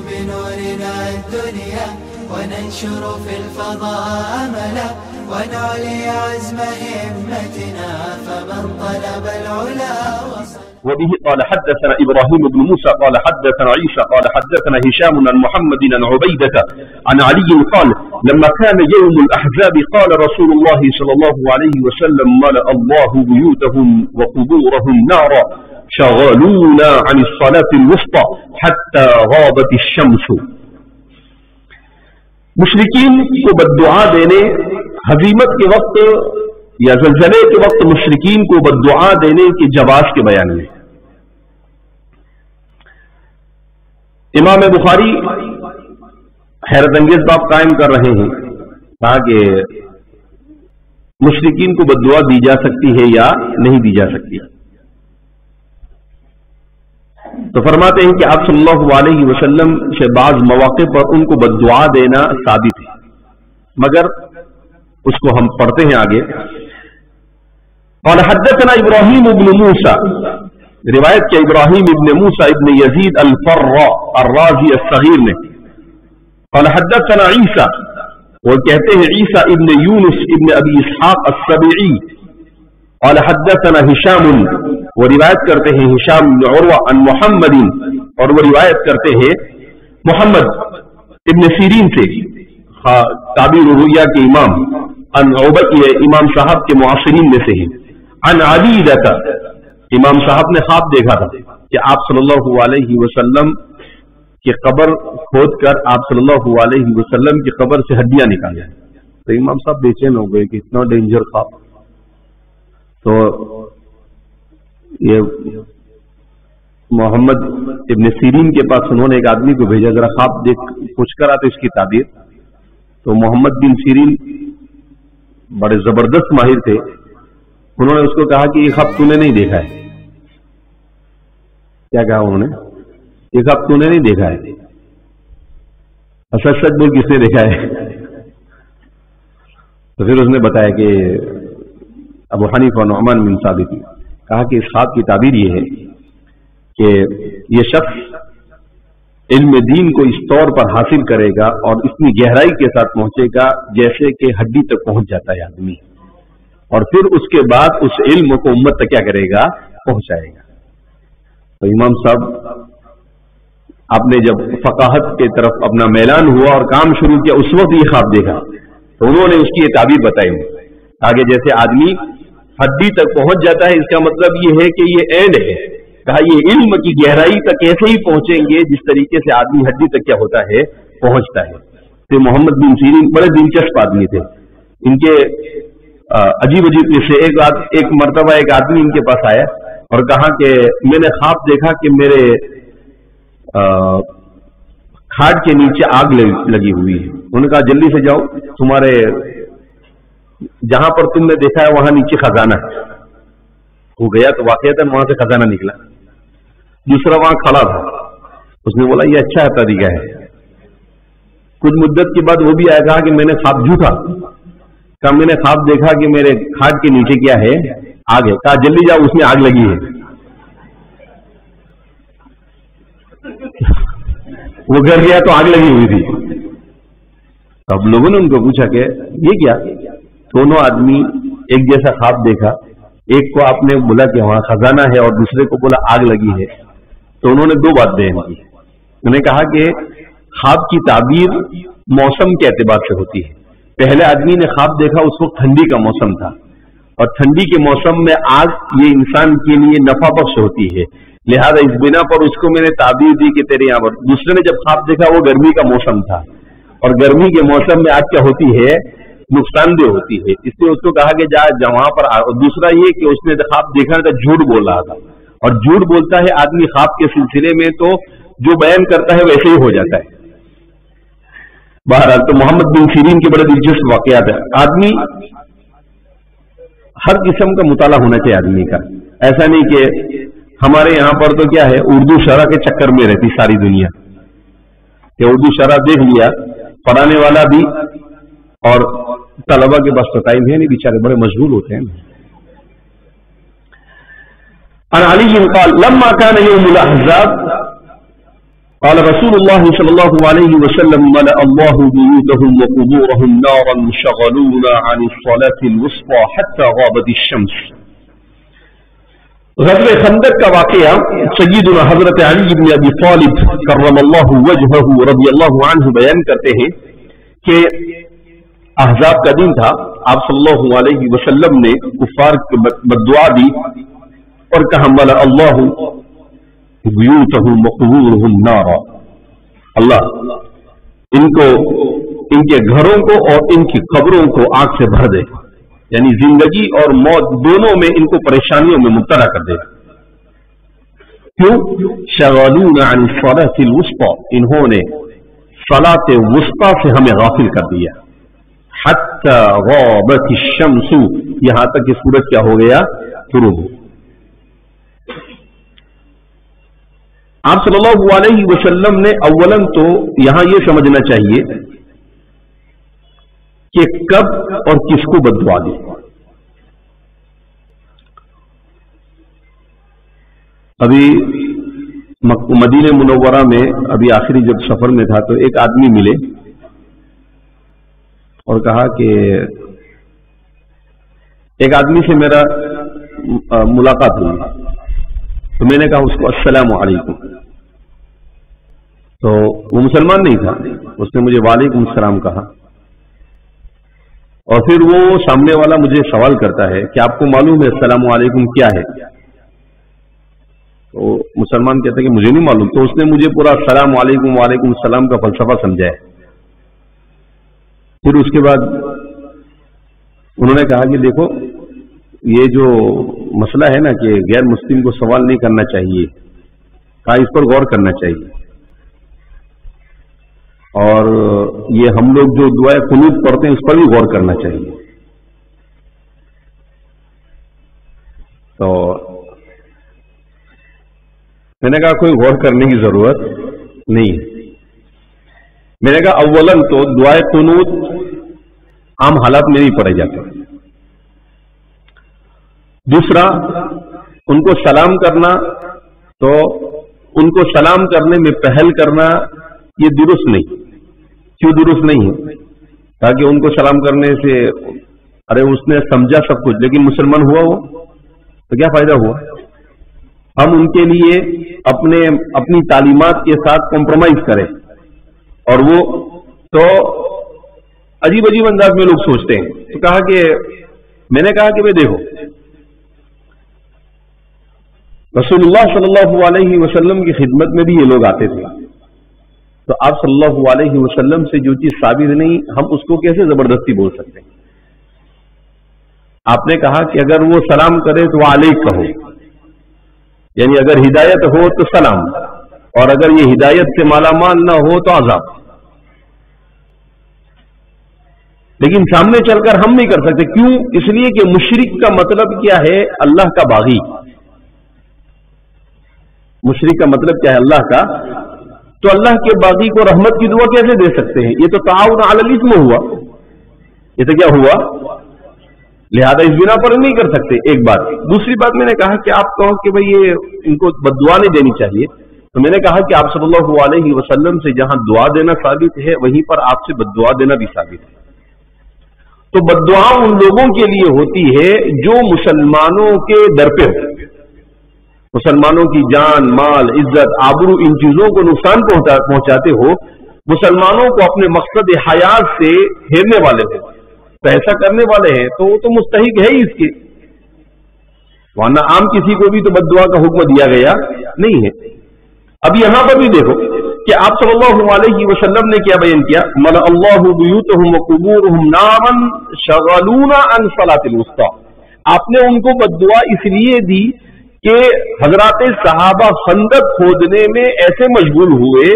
بنورنا الدنيا وننشر في الفضاء أملا ونعلي عزم همتنا فمن طلب العلا وصل. وبه قال حدثنا إبراهيم بن موسى قال حدثنا عيسى قال حدثنا هشام عن محمد عن عبيدة عن علي قال لما كان يوم الأحزاب قال رسول الله صلى الله عليه وسلم ملأ الله بيوتهم وقبورهم نارا شغلونا عن الصلاة الوسطى حتى غابت الشمس. مشرکین کو بددعا دینے، ہزیمت کے وقت یا زلزلے کے وقت مشرکین کو بددعا دینے کے جواز کے بیان میں امام بخاری حیرت انگیز باب قائم کر رہے ہیں، کہا کہ مشرکین کو بددعا دی جا سکتی ہے یا نہیں دی جا سکتی. تو فرماتے ہیں کہ آپ صلی اللہ علیہ وسلم سے بعض مواقع پر ان کو بددعا دینا ثابت ہے، مگر اس کو ہم پڑھتے ہیں آگے. قال حدثنا ابراہیم بن موسیٰ، روایت کیا ابراہیم ابن موسیٰ ابن یزید الفراء الرازی الصغیر نے. قال حدثنا عیسیٰ، وہ کہتے ہیں عیسیٰ ابن یونس ابن ابی اسحاق السبیعی. قال حدثنا ہشام، وہ روایت کرتے ہیں ہشام بن عروہ عن محمد، اور وہ روایت کرتے ہیں محمد ابن سیرین سے، تعبیر الرؤیا کے امام، عن عبید امام صاحب کے معاصرین میں سے ہیں، عن عبیدہ، امام صاحب نے خواب دیکھا تھا کہ آپ صلی اللہ علیہ وسلم کی قبر کھود کر آپ صلی اللہ علیہ وسلم کی قبر سے ہڈیاں نکالیں. تو امام صاحب بے چین ہو گئے کہ اتنا ڈینجر خواب. تو یہ محمد ابن سیرین کے پاس انہوں نے ایک آدمی کو بھیجا، ذرا خواب دیکھ پوچھ کر آتے اس کی تعبیر. تو محمد بن سیرین بڑے زبردست ماہر تھے، انہوں نے اس کو کہا کہ یہ خواب تو نے نہیں دیکھا ہے. کیا کہا انہوں نے؟ یہ خواب تو نے نہیں دیکھا ہے. سچ سچ بول کس نے دیکھا ہے؟ تو پھر اس نے بتایا کہ ابو حنیفہ نعمان بن ثابت. کہا کہ اس خواب کی تعبیر یہ ہے کہ یہ شخص علم دین کو اس طور پر حاصل کرے گا اور اتنی گہرائی کے ساتھ پہنچے گا جیسے کہ ہڈی تک پہنچ جاتا ہے آدمی، اور پھر اس کے بعد اس علم کو امت تک کیا کرے گا؟ پہنچائے گا. تو امام صاحب آپ نے جب فقاہت کے طرف اپنا میلان ہوا اور کام شروع کیا، اس وقت یہ خواب دیکھا تو انہوں نے اس کی یہ تعبیر بتائی. آگے جیسے آدمی ہڈی تک پہنچ جاتا ہے، اس کا مطلب یہ ہے کہ یہ اینڈ ہے. کہا یہ علم کی گہرائی تک ایسے ہی پہنچیں گے جس طریقے سے آدمی ہڈی تک کیا ہوتا ہے؟ پہنچتا ہے. تو محمد بن سیرین بڑے دلچسپ آدمی تھے. ان کے عجیب سے ایک مرتبہ ایک آدمی ان کے پاس آیا اور کہا کہ میں نے خواب دیکھا کہ میرے کھاٹ کے نیچے آگ لگی ہوئی ہے. انہوں نے کہا جلدی سے جاؤ، تمہارے جہاں پر تم نے دیکھا ہے وہاں نیچے خزانہ ہے. وہ گیا تو واقعتاً وہاں سے خزانہ نکلا. دوسرا وہاں کھڑا تھا، اس نے بولا یہ اچھا طریقہ ہے. کچھ مدت کے بعد وہ بھی آیا، کہا کہ میں نے خواب جھوٹا، کہا میں نے خواب دیکھا کہ میرے کھاٹ کے نیچے کیا ہے؟ آگ ہے. کہا جلدی جاؤ، اس میں آگ لگی ہے. وہ گھر گیا تو آگ لگی ہوئی تھی. اب لوگوں نے ان کو پوچھا کہ یہ کیا؟ دونوں آدمی ایک جیسا خواب دیکھا، ایک کو آپ نے بولا کہ وہاں خزانہ ہے اور دوسرے کو بولا آگ لگی ہے. تو انہوں نے دو بات بیان کی. انہوں نے کہا کہ خواب کی تعبیر موسم کے اعتبار سے ہوتی ہے. پہلے آدمی نے خواب دیکھا اس وقت ٹھنڈی کا موسم تھا، اور ٹھنڈی کے موسم میں آگ یہ انسان کے لیے نفع بخش ہوتی ہے، لہذا اس بنا پر اس کو میں نے تعبیر دی کہ تیرے یہاں پر. دوسرے نے جب خواب دیکھا وہ گرمی کا موسم تھا، اور گرمی کے موسم میں آگ کیا ہوتی ہے؟ نقصان دہ ہوتی ہے. اس لیے اس کو کہا کہ جا وہاں پر. دوسرا یہ کہ اس نے خواب دیکھا تھا جھوٹ بول رہا تھا، اور جھوٹ بولتا ہے آدمی خواب کے سلسلے میں تو جو بیان کرتا ہے ویسے ہی ہو جاتا ہے. بہرحال تو محمد بن سیرین کے بڑے دلچسپ واقعات ہیں. آدمی ہر قسم کا مطالعہ ہونا چاہیے آدمی کا. ایسا نہیں کہ ہمارے یہاں پر تو کیا ہے، اردو شرح کے چکر میں رہتی ساری دنیا کہ اردو شرح دیکھ لیا، پڑھانے والا بھی اور طلبا کے پاس تو ٹائم ہے نہیں، بیچارے بڑے مشغول ہوتے ہیں. عن علي قال لما كان يوم الاحزاب قال رسول الله صلى الله عليه وسلم ملأ الله بيوتهم وقبورهم نارا شغلونا عن الصلاة الوسطى حتى غابت الشمس. غزوہ خندق کا واقعہ سیدنا حضرت علی بن ابی طالب کرم اللہ وجہہ رضی اللہ عنہ بیان کرتے ہیں کہ احزاب کا دن تھا. آپ صلی اللہ علیہ وسلم نے کفار کو بددعا دی اور کہا ملأ اللہ بیوتہم وقبورہم نارا، اللہ ان کے گھروں کو اور ان کی قبروں کو آگ سے بھر دے، یعنی زندگی اور موت دونوں میں ان کو پریشانیوں میں مبتلا کر دے. کیوں؟ شغلون عن الصلاة الوسطى، انہوں نے صلاۃ وسطی سے ہمیں غافل کر دیا. حتی غابت الشمس، یہاں تک کہ سورج کیا ہو گیا؟ غروب. آپ صلی اللہ علیہ وسلم نے اولاً تو یہاں یہ سمجھنا چاہیے کہ کب اور کس کو بددعا دی. ابھی مدینہ منورہ میں ابھی آخری جب سفر میں تھا تو ایک آدمی ملے اور کہا کہ ایک آدمی سے میرا ملاقات ہوئی تو میں نے کہا اس کو السلام علیکم. تو وہ مسلمان نہیں تھا، اس نے مجھے وعلیکم السلام کہا. اور پھر وہ سامنے والا مجھے سوال کرتا ہے کہ آپ کو معلوم ہے السلام علیکم کیا ہے؟ تو مسلمان کہتا ہے کہ مجھے نہیں معلوم. تو اس نے مجھے پورا السلام علیکم وعلیکم السلام کا فلسفہ سمجھایا. پھر اس کے بعد انہوں نے کہا کہ دیکھو یہ جو مسئلہ ہے نا کہ غیر مسلم کو سوال نہیں کرنا چاہیے، کہا اس پر غور کرنا چاہیے، اور یہ ہم لوگ جو دعائے قنوت پڑھتے ہیں اس پر بھی غور کرنا چاہیے. تو میں نے کہا کوئی غور کرنے کی ضرورت نہیں ہے. میں نے کہا اولاً تو دعائے قنوت عام حالات میں نہیں پڑھے جاتے. دوسرا ان کو سلام کرنا، تو ان کو سلام کرنے میں پہل کرنا یہ درست نہیں. کیوں درست نہیں ہے؟ تاکہ ان کو سلام کرنے سے ارے اس نے سمجھا سب کچھ لیکن مسلمان ہوا وہ تو کیا فائدہ ہوا؟ ہم ان کے لیے اپنی تعلیمات کے ساتھ کمپرومائز کریں. اور وہ تو عجیب عجیب انداز میں لوگ سوچتے ہیں. تو کہا کہ میں نے کہا کہ دیکھو رسول اللہ صلی اللہ علیہ وسلم کی خدمت میں بھی یہ لوگ آتے تھے، تو آپ صلی اللہ علیہ وسلم سے جو چیز ثابت نہیں ہم اس کو کیسے زبردستی بول سکتے ہیں؟ آپ نے کہا کہ اگر وہ سلام کرے تو علیک کہو، یعنی اگر ہدایت ہو تو سلام، اور اگر یہ ہدایت سے مالا مال نہ ہو تو عذاب. لیکن سامنے چل کر ہم نہیں کر سکتے. کیوں؟ اس لیے کہ مشرک کا مطلب کیا ہے؟ اللہ کا باغی. مشرک کا مطلب کیا ہے؟ اللہ کا. تو اللہ کے باغی کو رحمت کی دعا کیسے دے سکتے ہیں؟ یہ تو تعاون علی الاثم ہوا. یہ تو کیا ہوا؟ لہذا اس بنا پر نہیں کر سکتے. ایک بات. دوسری بات میں نے کہا کہ آپ کہو کہ بھئی یہ ان کو بد دعا نہیں دینی چاہیے، تو میں نے کہا کہ آپ صلی اللہ علیہ وسلم سے جہاں دعا دینا ثابت ہے وہیں پر آپ سے بد دعا دینا بھی ثابت ہے. تو بد دعا ان لوگوں کے لیے ہوتی ہے جو مسلمانوں کے در پہ ہو، مسلمانوں کی جان مال عزت آبرو ان چیزوں کو نقصان پہنچاتے ہو، مسلمانوں کو اپنے مقصد حیات سے پھیرنے والے ہو، تو ایسا کرنے والے ہیں تو وہ تو مستحق ہے ہی اس کے. ورنہ عام کسی کو بھی تو بد دعا کا حکم دیا گیا نہیں ہے. اب یہاں پر بھی دیکھو کہ آپ صلی اللہ علیہ وسلم نے کیا بیان کیا؟ ملأ اللہ بیوتہم وقبورہم نارا شغلونا عن صلاۃ الوسطی. آپ نے ان کو بد دعا اس لیے دی کہ حضرات صحابہ خندق کھودنے میں ایسے مشغول ہوئے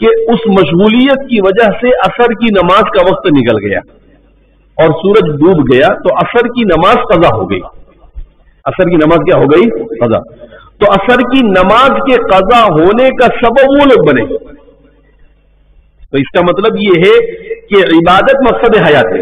کہ اس مشغولیت کی وجہ سے عصر کی نماز کا وقت نکل گیا اور سورج ڈوب گیا، تو عصر کی نماز قضا ہو گئی. عصر کی نماز کیا ہو گئی؟ قضا. تو عصر کی نماز کے قضا ہونے کا سبب وہ لوگ بنے. تو اس کا مطلب یہ ہے کہ عبادت مقصد حیات ہے،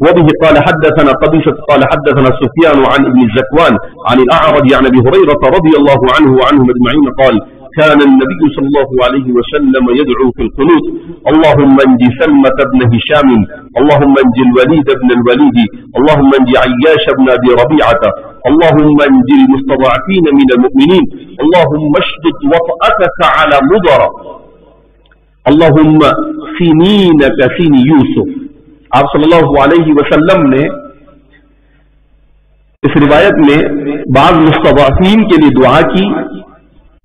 وبه قال حدثنا قبيصة قال حدثنا سفيان عن ابن الزكوان عن الأعرج عن أبي هريرة رضي الله عنه وعنهم أجمعين قال كان النبي صلى الله عليه وسلم يدعو في القنوت اللهم انج سلمة بن هشام اللهم انج الوليد بن الوليد اللهم انج عياش بن أبي ربيعة اللهم انج المستضعفين من المؤمنين اللهم اشدد وطأتك على مضر اللهم سنين كسن يوسف۔ آپ صلی اللہ علیہ وسلم نے اس روایت میں بعض مستضعفین کے لیے دعا کی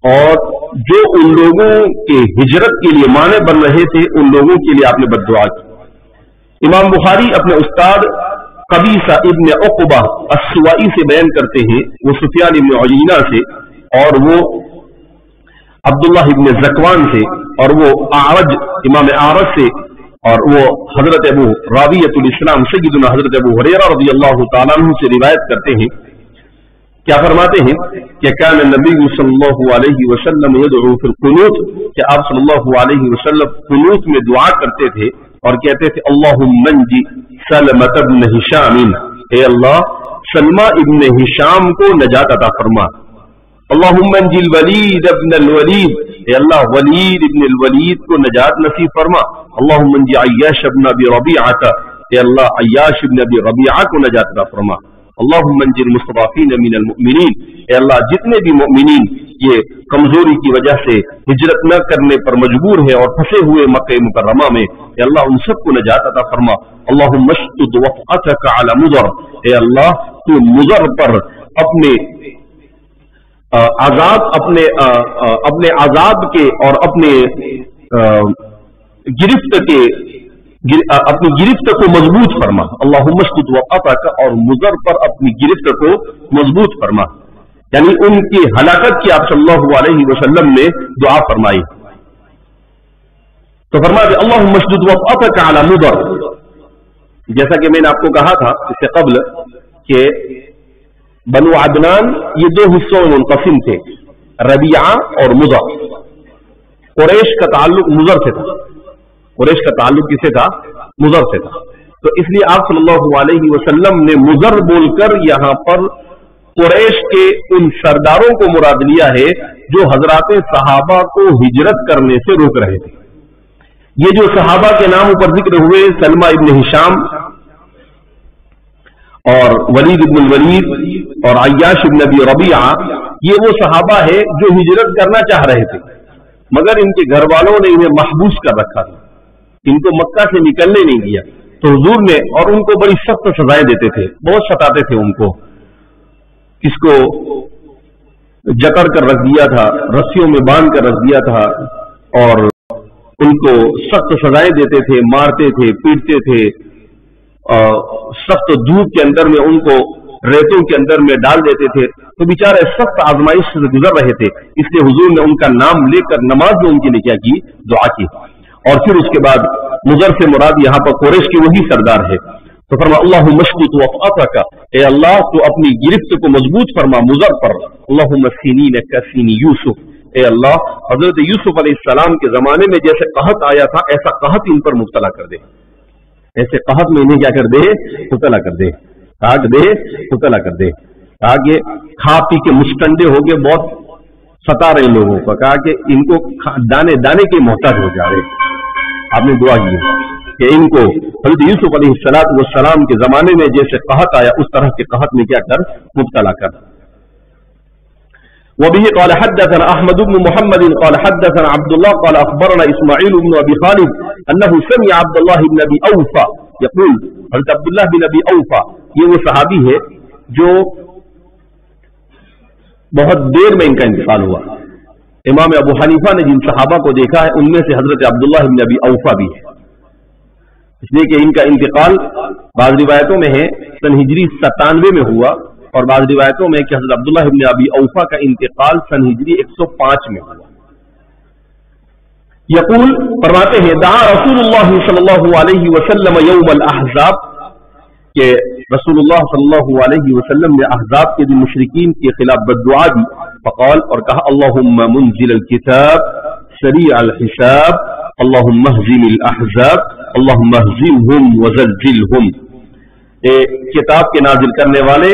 اور جو ان لوگوں کے ہجرت کے لیے مانع بن رہے تھے ان لوگوں کے لیے آپ نے بد دعا کی۔ امام بخاری اپنے استاد قبیصہ ابن عقبہ السوائی سے بیان کرتے ہیں، وہ سفیان ابن عیینہ سے اور وہ عبداللہ ابن زکوان سے اور وہ اعرج امام اعرج سے اور وہ حضرت ابو راویۃ الاسلام سیدنا حضرت ابو ہریرہ رضی اللہ تعالیٰ عنہ سے روایت کرتے ہیں، کیا فرماتے ہیں کہ کان النبی صلی اللہ علیہ وسلم یدعو فی القنوت، کہ آپ صلی اللہ علیہ وسلم قنوت میں دعا کرتے تھے اور کہتے تھے اللہم انجی سلمۃ بن ہشام، اے اللہ سلمہ ابن ہشام کو نجات عطا فرما، اللہم انجی الولید ابن الولید، اے اللہ ولید ابن الولید کو نجات نصیب فرما، اللہم انجی عیاش ابن ابی ربیعہ، اے اللہ عیاش ابن ابی ربیعہ کو نجات عطا فرما، اللہم انجی المستضعفین من المؤمنین، اے اللہ جتنے بھی مؤمنین یہ کمزوری کی وجہ سے ہجرت نہ کرنے پر مجبور ہے اور پھنسے ہوئے مکہ مکرمہ میں، اے اللہ ان سب کو نجات عطا فرما، اللہم اشدد وطأتک علی مضر، اے اللہ تو مضر پر اپنے عذاب اپنے عذاب کے اور اپنے گرفت کے اپنی گرفت کو مضبوط فرما، اللہم اشدد وطأتک، اور مضر پر اپنی گرفت کو مضبوط فرما، یعنی ان کی ہلاکت کی آپ صلی اللہ علیہ وسلم نے دعا فرمائی۔ تو فرمایا اللہم اشدد وطأتک علی مضر، جیسا کہ میں نے آپ کو کہا تھا اس سے قبل کہ بنو عدنان یہ دو حصوں میں منقسم تھے، ربیعہ اور مضر۔ قریش کا تعلق مضر سے تھا، قریش کا تعلق کسے تھا؟ مضر سے تھا۔ تو اس لیے آپ صلی اللہ علیہ وسلم نے مضر بول کر یہاں پر قریش کے ان سرداروں کو مراد لیا ہے جو حضرات صحابہ کو ہجرت کرنے سے روک رہے تھے۔ یہ جو صحابہ کے نام اوپر ذکر ہوئے، سلمہ ابن ہشام اور ولید ابن الولید اور عیاش ابن ابی ربیعہ، یہ وہ صحابہ ہے جو ہجرت کرنا چاہ رہے تھے، مگر ان کے گھر والوں نے انہیں محبوس کر رکھا تھا، ان کو مکہ سے نکلنے نہیں دیا۔ تو حضور نے اور ان کو بڑی سخت سزائیں دیتے تھے، بہت ستاتے تھے ان کو، کس کو جکڑ کر رکھ دیا تھا، رسیوں میں باندھ کر رکھ دیا تھا، اور ان کو سخت سزائیں دیتے تھے، مارتے تھے، پیٹتے تھے، سخت دھوپ کے اندر میں ان کو ریتوں کے اندر میں ڈال دیتے تھے۔ تو بیچارے سخت آزمائش سے گزر رہے تھے، اس لیے حضور نے ان کا نام لے کر نماز میں ان کے لیے کیا کی؟ دعا کی۔ اور پھر اس کے بعد مضر سے مراد یہاں پر قریش کے وہی سردار ہے۔ تو فرما اللہم اشدد وطأتک، اے اللہ تو اپنی گرفت کو مضبوط فرما مضر پر۔ اللہم سنین کسین یوسف، اے اللہ حضرت یوسف علیہ السلام کے زمانے میں جیسے قحط آیا تھا ایسا قحط ان پر مبتلا کر دے، ایسے قحط میں انہیں کیا کر دے؟ مبتلا کر دے، کاٹ دے، مبتلا کر دے۔ کہا کہ کھا پی کے مستنڈے ہو گئے، بہت ستا رہے لوگوں کو، کہا کہ ان کو دانے دانے کے محتاج ہو جا رہے۔ آپ نے دعا کی کہ ان کو حضرت یوسف علیہ السلام کے زمانے میں جیسے قحط آیا اس طرح کے قحط میں کیا کر؟ مبتلا کر۔ وبه قال حدثنا احمد بن محمد قال حدثنا عبد الله قال اخبرنا اسماعيل بن ابي خالد انه سمع عبد الله بن ابي اوفى يقول، حضرت عبداللہ بن ابی اوفا یہ وہ صحابی ہے جو بہت دیر میں ان کا انتقال ہوا۔ امام ابو حنیفہ نے جن صحابہ کو دیکھا ہے ان میں سے حضرت عبداللہ بن ابی اوفا بھی ہے، اس لیے کہ ان کا انتقال بعض روایتوں میں ہے سن ہجری 97 میں ہوا، اور بعض روایتوں میں کہ حضرت عبداللہ بن ابی اوفا کا انتقال سن ہجری 105 میں ہوا۔ یقول فرماتے ہیں دعا رسول اللہ صلی اللہ علیہ وسلم یوم الاحزاب، کہ رسول اللہ صلی اللہ علیہ وسلم نے احزاب کے دن مشرکین کے خلاف بددعا دی، فقال اور کہا اللہم منزل الکتاب سریع الحساب اللہم اہزم الاحزاب اللہم اہزمہم وزلزلہم، کتاب کے نازل کرنے والے،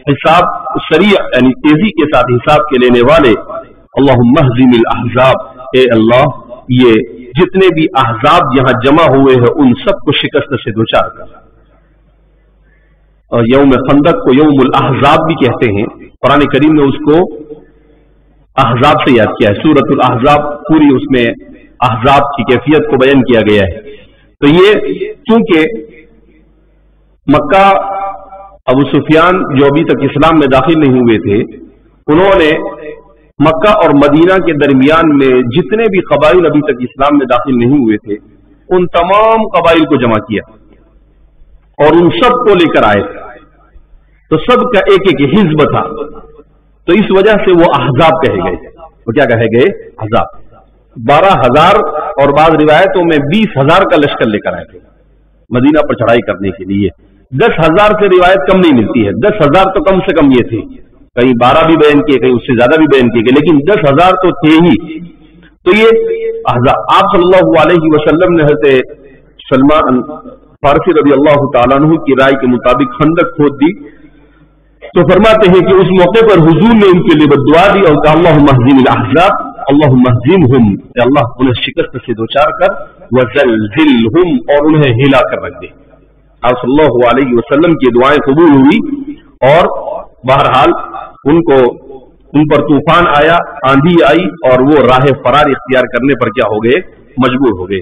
حساب سریع یعنی تیزی کے ساتھ حساب کے لینے والے، اللہم اہزم الاحزاب، اے اللہ یہ جتنے بھی احزاب یہاں جمع ہوئے ہیں ان سب کو شکست سے دوچار کر۔ اور یوم خندق کو یوم الاحزاب بھی کہتے ہیں، قرآن کریم نے اس کو احزاب سے یاد کیا ہے، سورۃ الاحزاب پوری اس میں احزاب کی کیفیت کو بیان کیا گیا ہے۔ تو یہ چونکہ مکہ ابو سفیان جو ابھی تک اسلام میں داخل نہیں ہوئے تھے، انہوں نے مکہ اور مدینہ کے درمیان میں جتنے بھی قبائل ابھی تک اسلام میں داخل نہیں ہوئے تھے ان تمام قبائل کو جمع کیا اور ان سب کو لے کر آئے تھے، تو سب کا ایک ایک حزب تھا، تو اس وجہ سے وہ احزاب کہے گئے۔ وہ کیا کہے گئے؟ احزاب۔ 12,000 اور بعض روایتوں میں 20,000 کا لشکر لے کر آئے تھے مدینہ پر چڑھائی کرنے کے لیے۔ 10,000 سے روایت کم نہیں ملتی ہے، 10,000 تو کم سے کم یہ تھے، کہیں 12 بھی بیان کیے، کہیں اس سے زیادہ بھی بیان کیے گئے، لیکن 10,000 تو تھے ہی۔ تو یہ احزاب آپ صلی اللہ علیہ وسلم نے حضرت سلمان فارسی رضی اللہ تعالیٰ عنہ کی رائے کے مطابق خندق کھود دی، تو فرماتے ہیں کہ اس موقع پر حضور نے ان کے لیے بددعا دی اور کہا اللہم اہزم الاحزاب اللہم اہزمہم، اے اللہ انہیں شکست سے دوچار کر، وزلزلہم اور انہیں ہلا کر رکھ دے۔ آپ صلی اللہ علیہ وسلم کی دعائیں قبول ہوئی اور بہرحال ان پر طوفان آیا، آندھی آئی اور وہ راہ فرار اختیار کرنے پر کیا ہو گئے؟ مجبور ہو گئے۔